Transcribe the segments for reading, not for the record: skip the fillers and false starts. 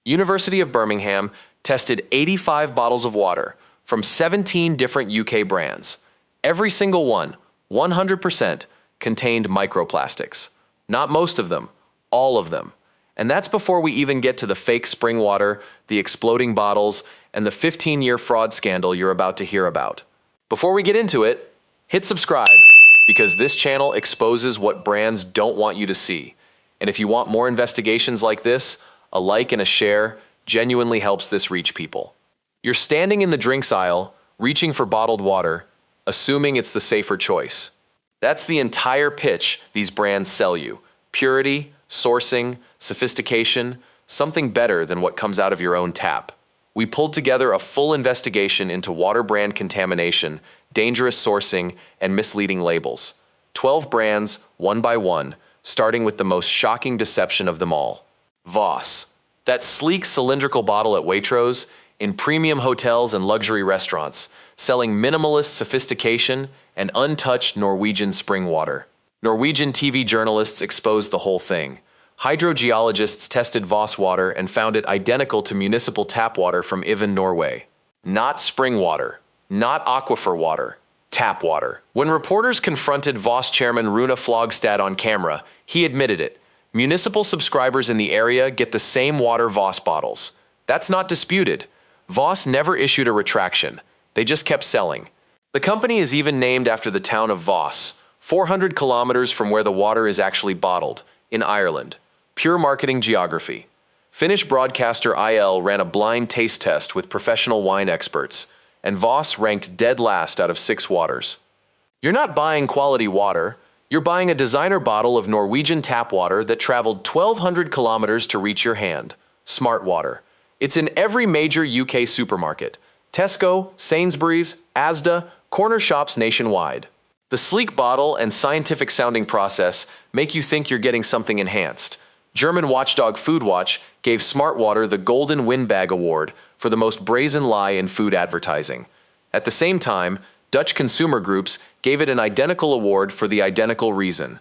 University of Birmingham tested 85 bottles of water from 17 different UK brands. Every single one, 100%, contained microplastics. Not most of them, all of them. And that's before we even get to the fake spring water, the exploding bottles, and the 15-year fraud scandal you're about to hear about. Before we get into it, hit subscribe, because this channel exposes what brands don't want you to see. And if you want more investigations like this, a like and a share genuinely helps this reach people. You're standing in the drinks aisle, reaching for bottled water, assuming it's the safer choice. That's the entire pitch these brands sell you. Purity, sourcing, sophistication, something better than what comes out of your own tap. We pulled together a full investigation into water brand contamination, dangerous sourcing, and misleading labels. 12 brands, one by one, starting with the most shocking deception of them all. Voss. That sleek cylindrical bottle at Waitrose, in premium hotels and luxury restaurants, selling minimalist sophistication and untouched Norwegian spring water. Norwegian TV journalists exposed the whole thing. Hydrogeologists tested Voss water and found it identical to municipal tap water from Ivan, Norway. Not spring water, not aquifer water, tap water. When reporters confronted Voss chairman Rune Flogstad on camera, he admitted it. Municipal subscribers in the area get the same water Voss bottles. That's not disputed. Voss never issued a retraction. They just kept selling. The company is even named after the town of Voss, 400 kilometers from where the water is actually bottled, in Ireland. Pure marketing geography. Finnish broadcaster IL ran a blind taste test with professional wine experts, and Voss ranked dead last out of 6 waters. You're not buying quality water. You're buying a designer bottle of Norwegian tap water that traveled 1,200 kilometers to reach your hand. Smart water. It's in every major UK supermarket. Tesco, Sainsbury's, Asda, corner shops nationwide. The sleek bottle and scientific-sounding process make you think you're getting something enhanced. German watchdog Foodwatch gave Smart Water the Golden Windbag Award for the most brazen lie in food advertising. At the same time, Dutch consumer groups gave it an identical award for the identical reason.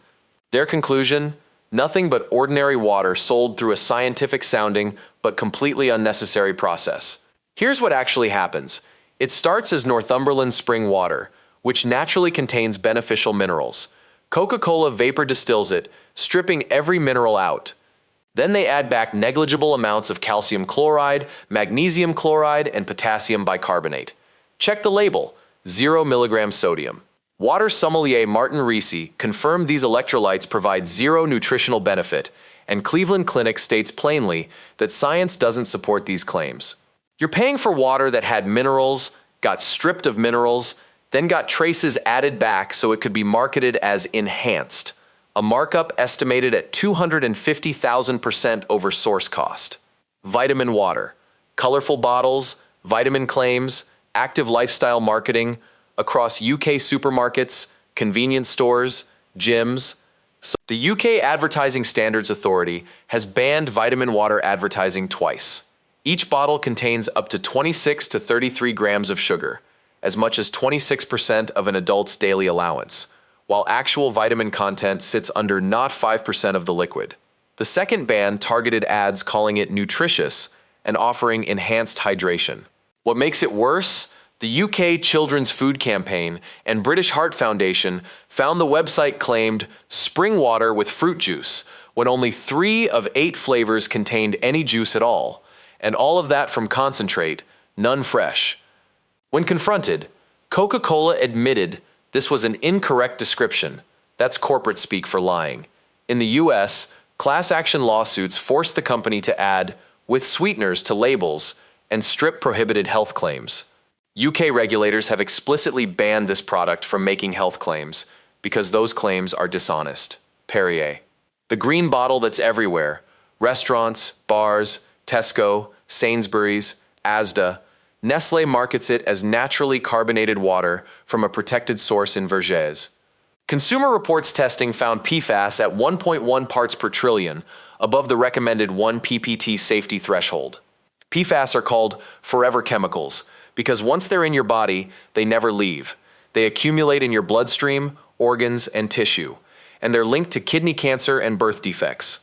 Their conclusion? Nothing but ordinary water sold through a scientific-sounding but completely unnecessary process. Here's what actually happens. It starts as Northumberland spring water, which naturally contains beneficial minerals. Coca-Cola vapor distills it, stripping every mineral out. Then they add back negligible amounts of calcium chloride, magnesium chloride, and potassium bicarbonate. Check the label, 0 milligrams sodium. Water sommelier Martin Risi confirmed these electrolytes provide zero nutritional benefit, and Cleveland Clinic states plainly that science doesn't support these claims. You're paying for water that had minerals, got stripped of minerals, then got traces added back so it could be marketed as enhanced, a markup estimated at 250,000% over source cost. Vitamin water, colorful bottles, vitamin claims, active lifestyle marketing across UK supermarkets, convenience stores, gyms. So the UK Advertising Standards Authority has banned vitamin water advertising twice. Each bottle contains up to 26 to 33 grams of sugar, as much as 26% of an adult's daily allowance, while actual vitamin content sits under not 5% of the liquid. The second ban targeted ads calling it nutritious and offering enhanced hydration. What makes it worse? The UK Children's Food Campaign and British Heart Foundation found the website claimed spring water with fruit juice when only 3 of 8 flavors contained any juice at all, and all of that from concentrate, none fresh. When confronted, Coca-Cola admitted this was an incorrect description. That's corporate speak for lying. In the US, class action lawsuits forced the company to add "with sweeteners" to labels and strip prohibited health claims. UK regulators have explicitly banned this product from making health claims because those claims are dishonest. Perrier. The green bottle that's everywhere. Restaurants, bars, Tesco, Sainsbury's, Asda. Nestlé markets it as naturally carbonated water from a protected source in Vergès. Consumer Reports testing found PFAS at 1.1 parts per trillion, above the recommended 1 ppt safety threshold. PFAS are called forever chemicals because once they're in your body, they never leave. They accumulate in your bloodstream, organs, and tissue, and they're linked to kidney cancer and birth defects.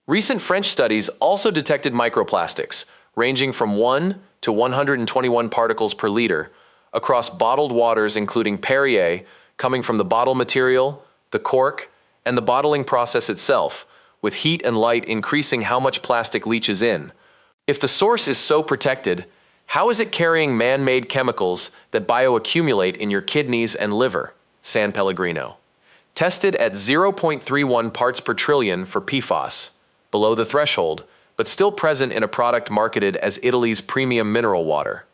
Recent French studies also detected microplastics, ranging from 1 to 121 particles per liter, across bottled waters including Perrier, coming from the bottle material, the cork, and the bottling process itself, with heat and light increasing how much plastic leaches in. If the source is so protected, how is it carrying man-made chemicals that bioaccumulate in your kidneys and liver? San Pellegrino. Tested at 0.31 parts per trillion for PFAS, below the threshold, but still present in a product marketed as Italy's premium mineral water.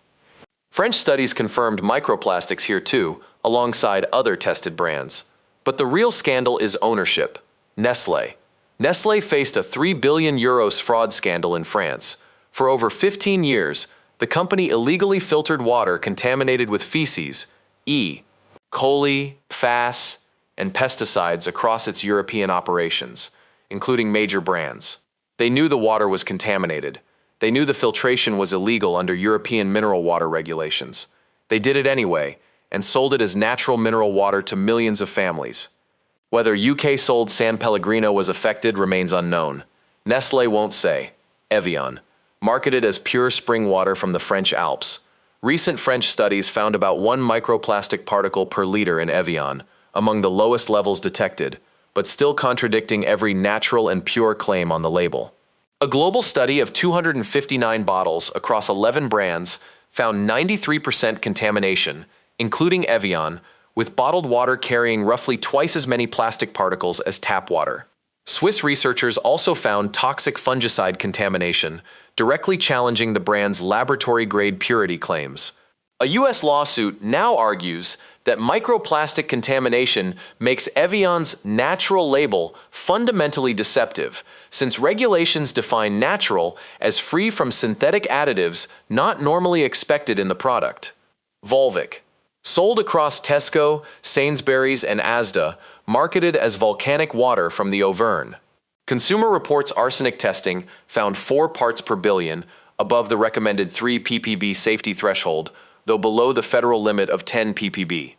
French studies confirmed microplastics here too, alongside other tested brands. But the real scandal is ownership. Nestlé. Nestlé faced a €3 billion fraud scandal in France. For over 15 years, the company illegally filtered water contaminated with feces, E. coli, PFAS, and pesticides across its European operations, including major brands. They knew the water was contaminated. They knew the filtration was illegal under European mineral water regulations. They did it anyway, and sold it as natural mineral water to millions of families. Whether UK-sold San Pellegrino was affected remains unknown. Nestlé won't say. Evian. Marketed as pure spring water from the French Alps. Recent French studies found about 1 microplastic particle per liter in Evian, among the lowest levels detected, but still contradicting every natural and pure claim on the label. A global study of 259 bottles across 11 brands found 93% contamination, including Evian, with bottled water carrying roughly twice as many plastic particles as tap water. Swiss researchers also found toxic fungicide contamination, directly challenging the brand's laboratory-grade purity claims. A U.S. lawsuit now argues that microplastic contamination makes Evian's natural label fundamentally deceptive, since regulations define natural as free from synthetic additives not normally expected in the product. Volvic. Sold across Tesco, Sainsbury's, and Asda, marketed as volcanic water from the Auvergne. Consumer Reports arsenic testing found 4 parts per billion, above the recommended 3 ppb safety threshold, though below the federal limit of 10 ppb.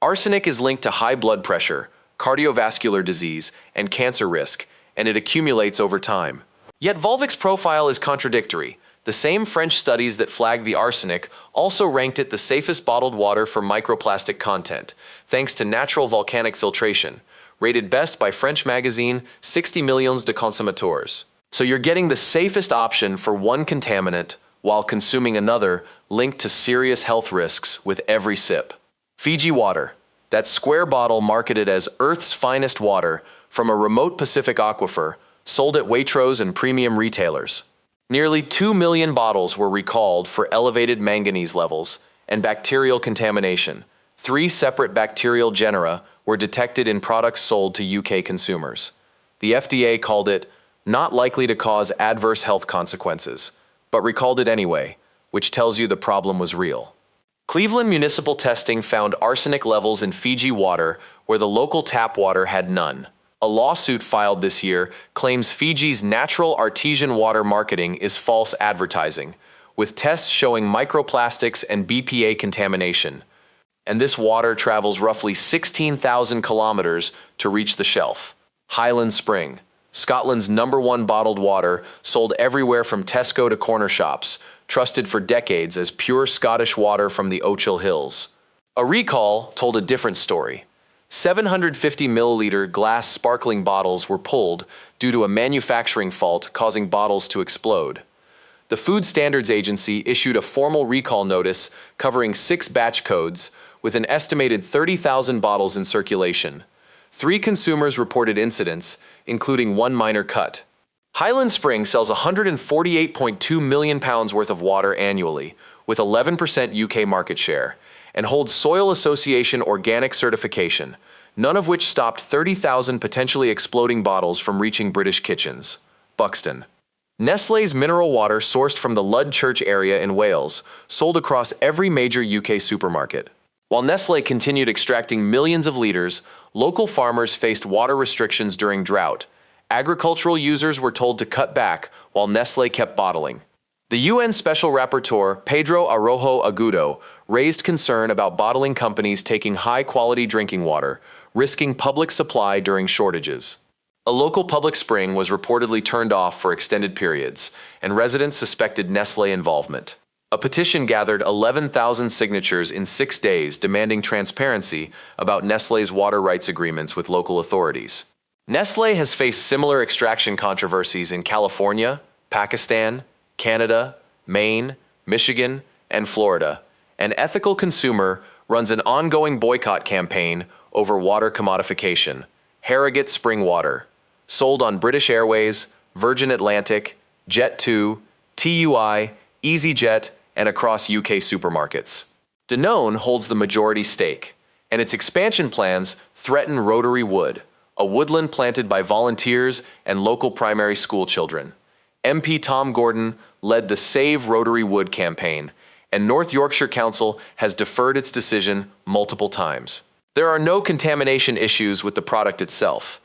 Arsenic is linked to high blood pressure, cardiovascular disease, and cancer risk, and it accumulates over time. Yet Volvic's profile is contradictory. The same French studies that flagged the arsenic also ranked it the safest bottled water for microplastic content, thanks to natural volcanic filtration, rated best by French magazine 60 Millions de Consommateurs. So you're getting the safest option for one contaminant while consuming another linked to serious health risks with every sip. Fiji water, that square bottle marketed as Earth's finest water from a remote Pacific aquifer, sold at Waitrose and premium retailers. Nearly 2 million bottles were recalled for elevated manganese levels and bacterial contamination. 3 separate bacterial genera were detected in products sold to UK consumers. The FDA called it not likely to cause adverse health consequences, but recalled it anyway, which tells you the problem was real. Cleveland municipal testing found arsenic levels in Fiji water where the local tap water had none. A lawsuit filed this year claims Fiji's natural artesian water marketing is false advertising, with tests showing microplastics and BPA contamination. And this water travels roughly 16,000 kilometers to reach the shelf. Highland Spring, Scotland's #1 bottled water, sold everywhere from Tesco to corner shops, trusted for decades as pure Scottish water from the Ochil Hills. A recall told a different story. 750 milliliter glass sparkling bottles were pulled due to a manufacturing fault causing bottles to explode. The Food Standards Agency issued a formal recall notice covering 6 batch codes with an estimated 30,000 bottles in circulation. 3 consumers reported incidents, including 1 minor cut. Highland Spring sells 148.2 million pounds worth of water annually, with 11% UK market share, and holds Soil Association organic certification, none of which stopped 30,000 potentially exploding bottles from reaching British kitchens. Buxton. Nestlé's mineral water sourced from the Ludchurch area in Wales, sold across every major UK supermarket. While Nestlé continued extracting millions of liters, local farmers faced water restrictions during drought. Agricultural users were told to cut back while Nestlé kept bottling. The UN Special Rapporteur, Pedro Arrojo Agudo, raised concern about bottling companies taking high-quality drinking water, risking public supply during shortages. A local public spring was reportedly turned off for extended periods, and residents suspected Nestlé involvement. A petition gathered 11,000 signatures in 6 days demanding transparency about Nestlé's water rights agreements with local authorities. Nestlé has faced similar extraction controversies in California, Pakistan, Canada, Maine, Michigan, and Florida. An ethical consumer runs an ongoing boycott campaign over water commodification. Harrogate Spring Water, sold on British Airways, Virgin Atlantic, Jet2, TUI, EasyJet, and across UK supermarkets. Danone holds the majority stake, and its expansion plans threaten Rotary Wood, a woodland planted by volunteers and local primary school children. MP Tom Gordon led the Save Rotary Wood campaign, and North Yorkshire Council has deferred its decision multiple times. There are no contamination issues with the product itself.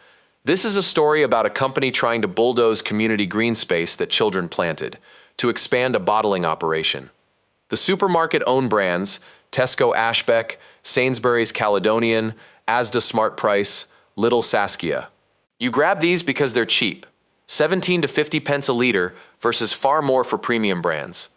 This is a story about a company trying to bulldoze community green space that children planted to expand a bottling operation. The supermarket-owned brands, Tesco Ashbeck, Sainsbury's Caledonian, Asda Smart Price, Little Saskia. You grab these because they're cheap, 17 to 50 pence a litre versus far more for premium brands.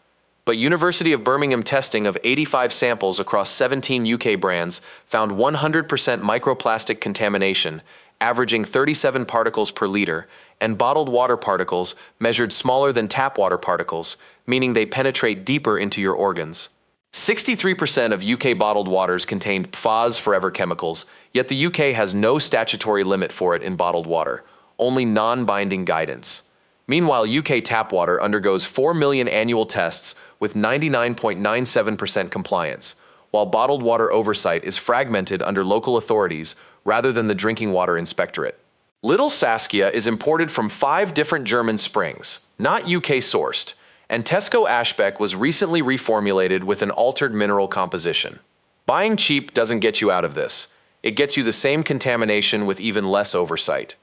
But University of Birmingham testing of 85 samples across 17 UK brands found 100% microplastic contamination, averaging 37 particles per litre, and bottled water particles measured smaller than tap water particles, meaning they penetrate deeper into your organs. 63% of UK bottled waters contained PFAS forever chemicals, yet the UK has no statutory limit for it in bottled water, only non-binding guidance. Meanwhile, UK tap water undergoes 4 million annual tests with 99.97% compliance, while bottled water oversight is fragmented under local authorities rather than the Drinking Water Inspectorate. Little Saskia is imported from 5 different German springs, not UK sourced, and Tesco Ashbeck was recently reformulated with an altered mineral composition. Buying cheap doesn't get you out of this. It gets you the same contamination with even less oversight.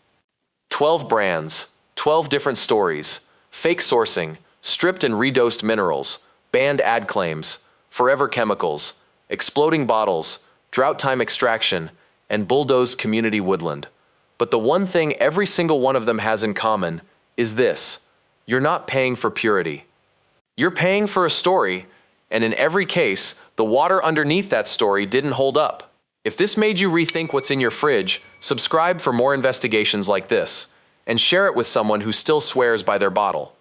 12 brands, 12 different stories, fake sourcing, stripped and redosed minerals, banned ad claims, forever chemicals, exploding bottles, drought time extraction, and bulldozed community woodland. But the one thing every single one of them has in common is this: you're not paying for purity. You're paying for a story, and in every case, the water underneath that story didn't hold up. If this made you rethink what's in your fridge, subscribe for more investigations like this, and share it with someone who still swears by their bottle.